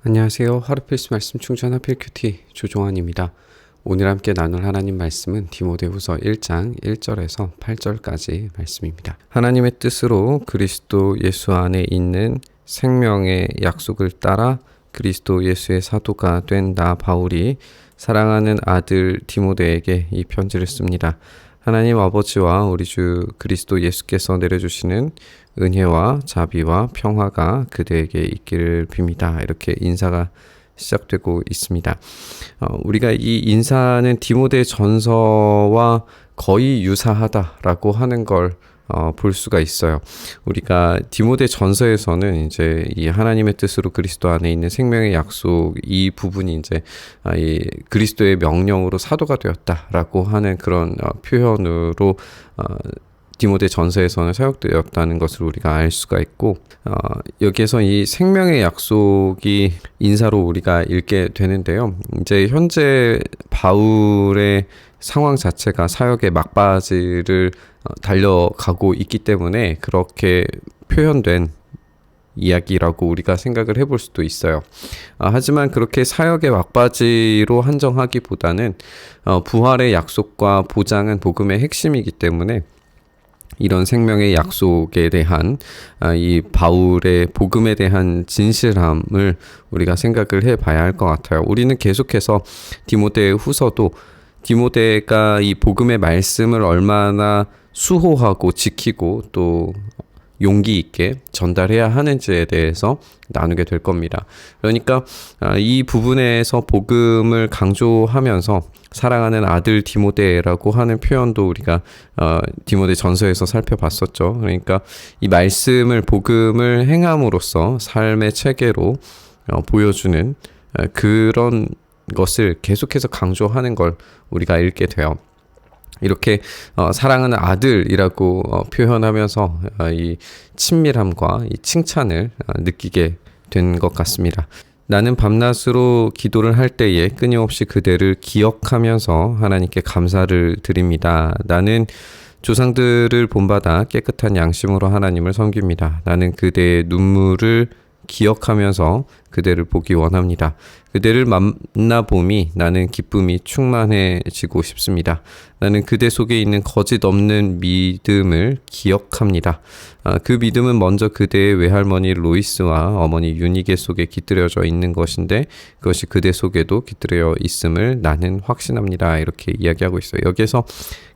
안녕하세요. 하루 필수 말씀 충전한 필큐티 조종환입니다. 오늘 함께 나눌 하나님 말씀은 디모데후서 1장 1절에서 8절까지 말씀입니다. 하나님의 뜻으로 그리스도 예수 안에 있는 생명의 약속을 따라 그리스도 예수의 사도가 된 나 바울이 사랑하는 아들 디모데에게 이 편지를 씁니다. 하나님 아버지와 우리 주 그리스도 예수께서 내려주시는 은혜와 자비와 평화가 그대에게 있기를 빕니다. 이렇게 인사가 시작되고 있습니다. 우리가 이 인사는 디모데 전서와 거의 유사하다라고 하는 걸 볼 수가 있어요. 우리가 디모데 전서에서는 이제 이 하나님의 뜻으로 그리스도 안에 있는 생명의 약속 이 부분이 이제 이 그리스도의 명령으로 사도가 되었다라고 하는 그런 표현으로 디모데 전서에서는 사용되었다는 것을 우리가 알 수가 있고 여기에서 이 생명의 약속이 인사로 우리가 읽게 되는데요. 이제 현재 바울의 상황 자체가 사역의 막바지를 달려가고 있기 때문에 그렇게 표현된 이야기라고 우리가 생각을 해볼 수도 있어요. 하지만 그렇게 사역의 막바지로 한정하기보다는 부활의 약속과 보장은 복음의 핵심이기 때문에 이런 생명의 약속에 대한 이 바울의 복음에 대한 진실함을 우리가 생각을 해봐야 할 것 같아요. 우리는 계속해서 디모데 후서도 디모데가 이 복음의 말씀을 얼마나 수호하고 지키고 또 용기 있게 전달해야 하는지에 대해서 나누게 될 겁니다. 그러니까 이 부분에서 복음을 강조하면서 사랑하는 아들 디모데라고 하는 표현도 우리가 디모데 전서에서 살펴봤었죠. 그러니까 이 말씀을 복음을 행함으로써 삶의 체계로 보여주는 그런 것을 계속해서 강조하는 걸 우리가 읽게 돼요. 이렇게 사랑하는 아들이라고 표현하면서 이 친밀함과 이 칭찬을 느끼게 된 것 같습니다. 나는 밤낮으로 기도를 할 때에 끊임없이 그대를 기억하면서 하나님께 감사를 드립니다. 나는 조상들을 본받아 깨끗한 양심으로 하나님을 섬깁니다. 나는 그대의 눈물을 기억하면서 그대를 보기 원합니다. 그대를 만나봄이 나는 기쁨이 충만해지고 싶습니다. 나는 그대 속에 있는 거짓 없는 믿음을 기억합니다. 그 믿음은 먼저 그대의 외할머니 로이스와 어머니 유니게 속에 깃들여져 있는 것인데 그것이 그대 속에도 깃들여 있음을 나는 확신합니다. 이렇게 이야기하고 있어요. 여기에서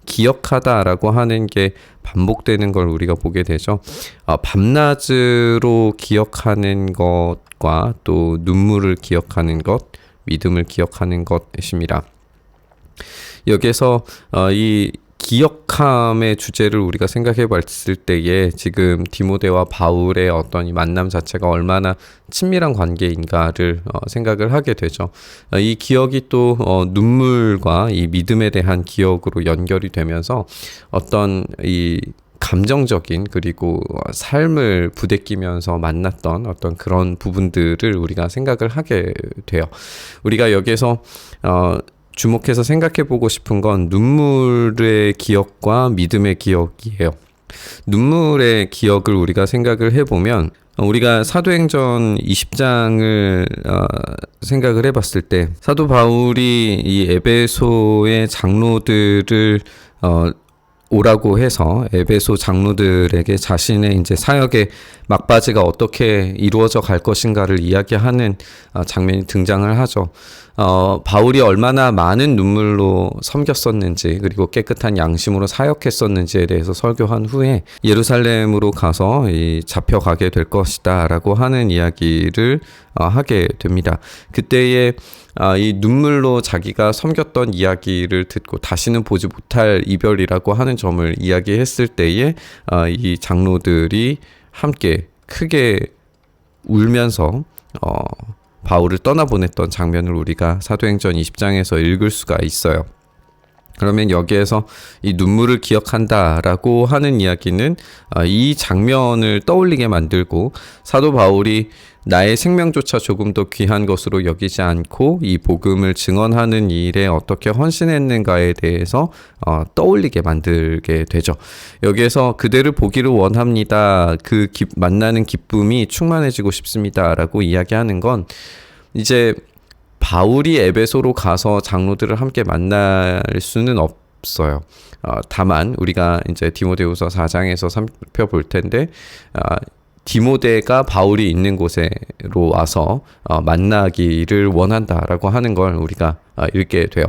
기억하다라고 하는 게 반복되는 걸 우리가 보게 되죠. 밤낮으로 기억하는 것과 또 눈물을 기억하는 것, 믿음을 기억하는 것입니다. 여기에서 이 기억함의 주제를 우리가 생각해 봤을 때에 지금 디모데와 바울의 어떤 이 만남 자체가 얼마나 친밀한 관계인가를 생각을 하게 되죠. 이 기억이 또 눈물과 이 믿음에 대한 기억으로 연결이 되면서 어떤 이 감정적인 그리고 삶을 부대끼면서 만났던 어떤 그런 부분들을 우리가 생각을 하게 돼요. 우리가 여기에서 주목해서 생각해 보고 싶은 건 눈물의 기억과 믿음의 기억이에요. 눈물의 기억을 우리가 생각을 해보면 우리가 사도행전 20장을 생각을 해봤을 때 사도 바울이 이 에베소의 장로들을 오라고 해서 에베소 장로들에게 자신의 이제 사역의 막바지가 어떻게 이루어져 갈 것인가를 이야기하는 장면이 등장을 하죠. 바울이 얼마나 많은 눈물로 섬겼었는지 그리고 깨끗한 양심으로 사역했었는지에 대해서 설교한 후에 예루살렘으로 가서 잡혀가게 될 것이다 라고 하는 이야기를 하게 됩니다. 그때에 이 눈물로 자기가 섬겼던 이야기를 듣고 다시는 보지 못할 이별이라고 하는 점을 이야기했을 때에 이 장로들이 함께 크게 울면서 바울을 떠나보냈던 장면을 우리가 사도행전 20장에서 읽을 수가 있어요. 그러면 여기에서 이 눈물을 기억한다라고 하는 이야기는 이 장면을 떠올리게 만들고 사도 바울이 나의 생명조차 조금 더 귀한 것으로 여기지 않고 이 복음을 증언하는 일에 어떻게 헌신했는가에 대해서 떠올리게 만들게 되죠. 여기에서 그대를 보기를 원합니다. 만나는 기쁨이 충만해지고 싶습니다. 라고 이야기하는 건 이제 바울이 에베소로 가서 장로들을 함께 만날 수는 없어요. 다만 우리가 이제 디모데후서 4장에서 살펴볼 텐데 디모데가 바울이 있는 곳으로 와서 만나기를 원한다라고 하는 걸 우리가 읽게 돼요.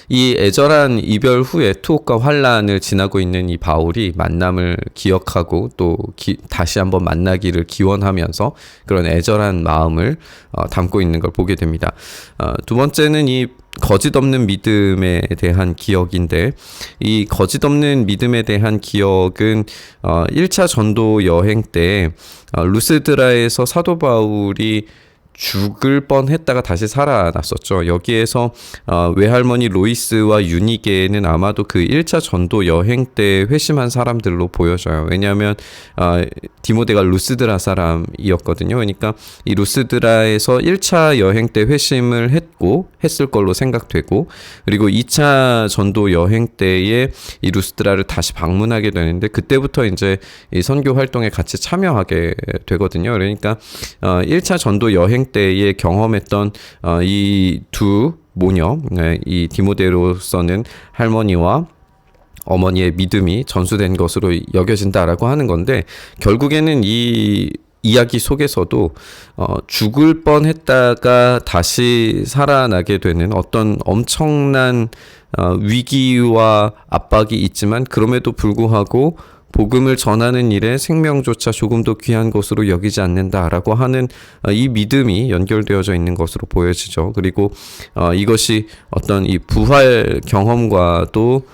이 애절한 이별 후에 투옥과 환란을 지나고 있는 이 바울이 만남을 기억하고 또 다시 한번 만나기를 기원하면서 그런 애절한 마음을 담고 있는 걸 보게 됩니다. 두 번째는 이 거짓 없는 믿음에 대한 기억인데, 이 거짓 없는 믿음에 대한 기억은 1차 전도 여행 때 루스드라에서 사도 바울이 죽을 뻔했다가 다시 살아났었죠. 여기에서 외할머니 로이스와 유니게는 아마도 그 1차 전도 여행 때 회심한 사람들로 보여져요. 왜냐하면 디모데가 루스드라 사람이었거든요. 그러니까 이 루스드라에서 1차 여행 때 회심을 했을 걸로 생각되고, 그리고 2차 전도 여행 때에 이 루스드라를 다시 방문하게 되는데 그때부터 이제 이 선교 활동에 같이 참여하게 되거든요. 그러니까 1차 전도 여행 때에 경험했던 이 두 모녀, 이 디모데로서는 할머니와 어머니의 믿음이 전수된 것으로 여겨진다라고 하는 건데, 결국에는 이 이야기 속에서도 죽을 뻔했다가 다시 살아나게 되는 어떤 엄청난 위기와 압박이 있지만 그럼에도 불구하고 복음을 전하는 일에 생명조차 조금도 귀한 것으로 여기지 않는다라고 하는 이 믿음이 연결되어져 있는 것으로 보여지죠. 그리고 이것이 어떤 이 부활 경험과도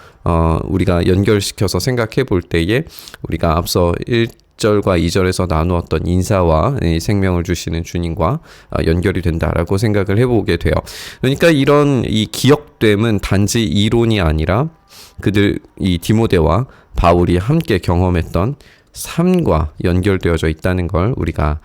우리가 연결시켜서 생각해 볼 때에 우리가 앞서 1절과 2절에서 나누었던 인사와 생명을 주시는 주님과 연결이 된다라고 생각을 해보게 돼요. 그러니까 이런 이 기억됨은 단지 이론이 아니라 그들 이 디모데와 바울이 함께 경험했던 삶과 연결되어져 있다는 걸 우리가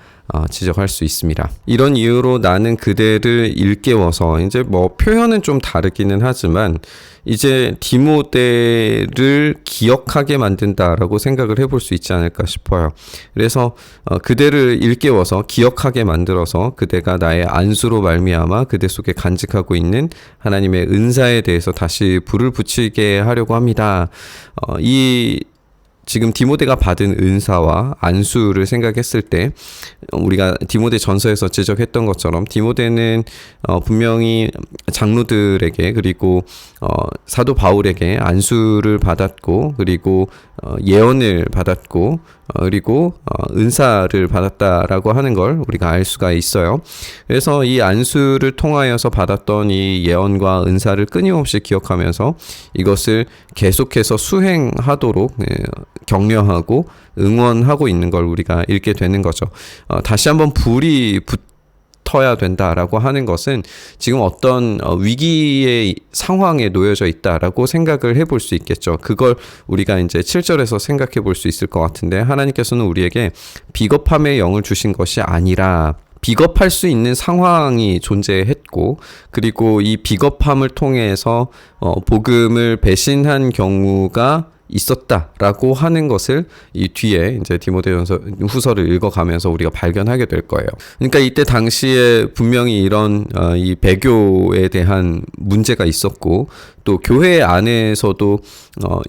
지적할 수 있습니다. 이런 이유로 나는 그대를 일깨워서, 이제 뭐 표현은 좀 다르기는 하지만 이제 디모데를 기억하게 만든다라고 생각을 해볼 수 있지 않을까 싶어요. 그래서 그대를 일깨워서 기억하게 만들어서 그대가 나의 안수로 말미암아 그대 속에 간직하고 있는 하나님의 은사에 대해서 다시 불을 붙이게 하려고 합니다. 지금 디모데가 받은 은사와 안수를 생각했을 때 우리가 디모데 전서에서 지적했던 것처럼 디모데는 분명히 장로들에게 그리고 사도 바울에게 안수를 받았고, 그리고 예언을 받았고, 그리고 은사를 받았다라고 하는 걸 우리가 알 수가 있어요. 그래서 이 안수를 통하여서 받았던 이 예언과 은사를 끊임없이 기억하면서 이것을 계속해서 수행하도록 격려하고 응원하고 있는 걸 우리가 읽게 되는 거죠. 다시 한번 불이 붙어야 된다라고 하는 것은 지금 어떤 위기의 상황에 놓여져 있다라고 생각을 해볼 수 있겠죠. 그걸 우리가 이제 7절에서 생각해 볼 수 있을 것 같은데, 하나님께서는 우리에게 비겁함의 영을 주신 것이 아니라 비겁할 수 있는 상황이 존재했고, 그리고 이 비겁함을 통해서 복음을 배신한 경우가 있었다라고 하는 것을 이 뒤에 이제 디모데전서 후서를 읽어가면서 우리가 발견하게 될 거예요. 그러니까 이때 당시에 분명히 이런 이 배교에 대한 문제가 있었고, 또 교회 안에서도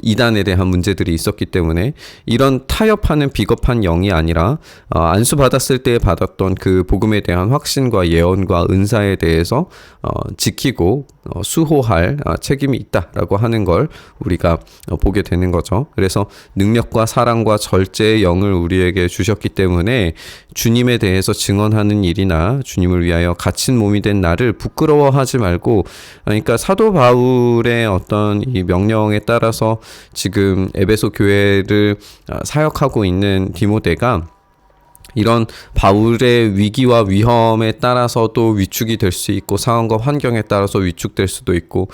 이단에 대한 문제들이 있었기 때문에 이런 타협하는 비겁한 영이 아니라 안수 받았을 때 받았던 그 복음에 대한 확신과 예언과 은사에 대해서 지키고 수호할 책임이 있다라고 하는 걸 우리가 보게 되는 거죠. 그래서 능력과 사랑과 절제의 영을 우리에게 주셨기 때문에 주님에 대해서 증언하는 일이나 주님을 위하여 갇힌 몸이 된 나를 부끄러워하지 말고, 그러니까 사도 바울의 어떤 이 명령에 따라서 지금 에베소 교회를 사역하고 있는 디모데가 이런 바울의 위기와 위험에 따라서도 위축이 될 수 있고, 상황과 환경에 따라서 위축될 수도 있고,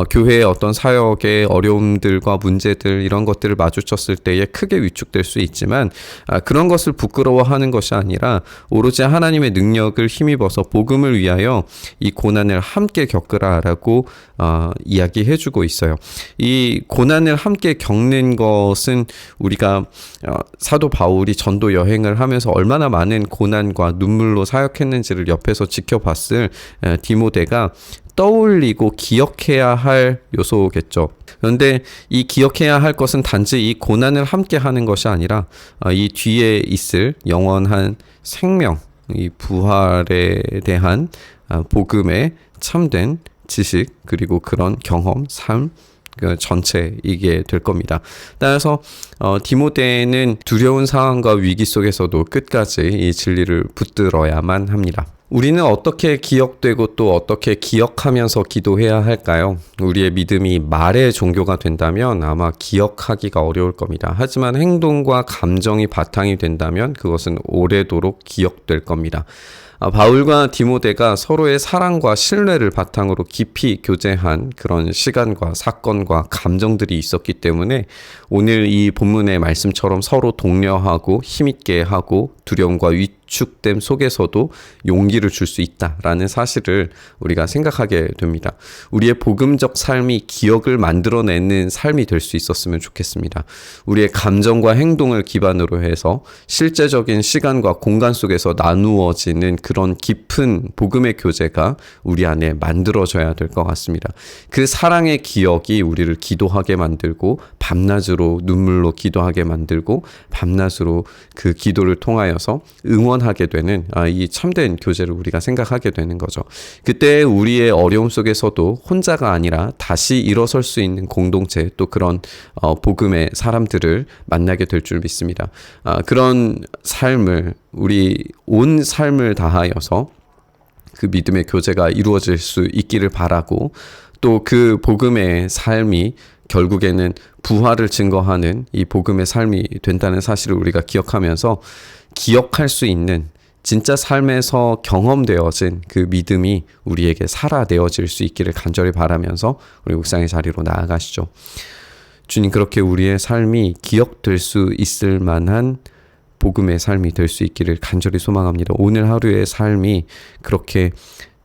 교회의 어떤 사역의 어려움들과 문제들, 이런 것들을 마주쳤을 때에 크게 위축될 수 있지만 그런 것을 부끄러워하는 것이 아니라 오로지 하나님의 능력을 힘입어서 복음을 위하여 이 고난을 함께 겪으라라고 이야기해주고 있어요. 이 고난을 함께 겪는 것은 우리가 사도 바울이 전도 여행을 하면서 얼마나 많은 고난과 눈물로 사역했는지를 옆에서 지켜봤을 디모데가 떠올리고 기억해야 할 요소겠죠. 그런데 이 기억해야 할 것은 단지 이 고난을 함께 하는 것이 아니라 이 뒤에 있을 영원한 생명, 이 부활에 대한 복음의 참된 지식, 그리고 그런 경험, 삶, 그 전체이게 될 겁니다. 따라서 디모데는 두려운 상황과 위기 속에서도 끝까지 이 진리를 붙들어야만 합니다. 우리는 어떻게 기억되고 또 어떻게 기억하면서 기도해야 할까요? 우리의 믿음이 말의 종교가 된다면 아마 기억하기가 어려울 겁니다. 하지만 행동과 감정이 바탕이 된다면 그것은 오래도록 기억될 겁니다. 바울과 디모데가 서로의 사랑과 신뢰를 바탕으로 깊이 교제한 그런 시간과 사건과 감정들이 있었기 때문에 오늘 이 본문의 말씀처럼 서로 독려하고 힘있게 하고 두려움과 위축됨 속에서도 용기를 줄 수 있다라는 사실을 우리가 생각하게 됩니다. 우리의 복음적 삶이 기억을 만들어내는 삶이 될 수 있었으면 좋겠습니다. 우리의 감정과 행동을 기반으로 해서 실제적인 시간과 공간 속에서 나누어지는 그런 깊은 복음의 교제가 우리 안에 만들어져야 될 것 같습니다. 그 사랑의 기억이 우리를 기도하게 만들고 밤낮으로 눈물로 기도하게 만들고 밤낮으로 그 기도를 통하여서 응원하게 되는 이 참된 교제를 우리가 생각하게 되는 거죠. 그때 우리의 어려움 속에서도 혼자가 아니라 다시 일어설 수 있는 공동체, 또 그런 복음의 사람들을 만나게 될 줄 믿습니다. 그런 삶을, 우리 온 삶을 다하여서 그 믿음의 교제가 이루어질 수 있기를 바라고, 또 그 복음의 삶이 결국에는 부활을 증거하는 이 복음의 삶이 된다는 사실을 우리가 기억하면서 기억할 수 있는 진짜 삶에서 경험되어진 그 믿음이 우리에게 살아내어질 수 있기를 간절히 바라면서 우리 묵상의 자리로 나아가시죠. 주님, 그렇게 우리의 삶이 기억될 수 있을 만한 복음의 삶이 될 수 있기를 간절히 소망합니다. 오늘 하루의 삶이 그렇게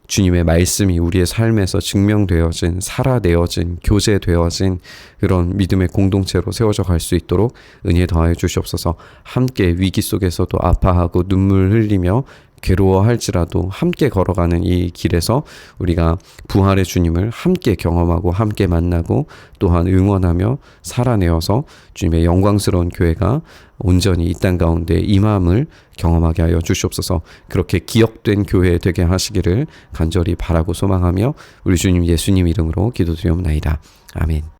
주님의 말씀이 우리의 삶에서 증명되어진, 살아내어진, 교제되어진 그런 믿음의 공동체로 세워져 갈 수 있도록 은혜 더하여 주시옵소서. 함께 위기 속에서도 아파하고 눈물 흘리며 괴로워할지라도 함께 걸어가는 이 길에서 우리가 부활의 주님을 함께 경험하고 함께 만나고 또한 응원하며 살아내어서 주님의 영광스러운 교회가 온전히 이 땅 가운데 임함을 경험하게 하여 주시옵소서. 그렇게 기억된 교회 되게 하시기를 간절히 바라고 소망하며 우리 주님 예수님 이름으로 기도드리옵나이다. 아멘.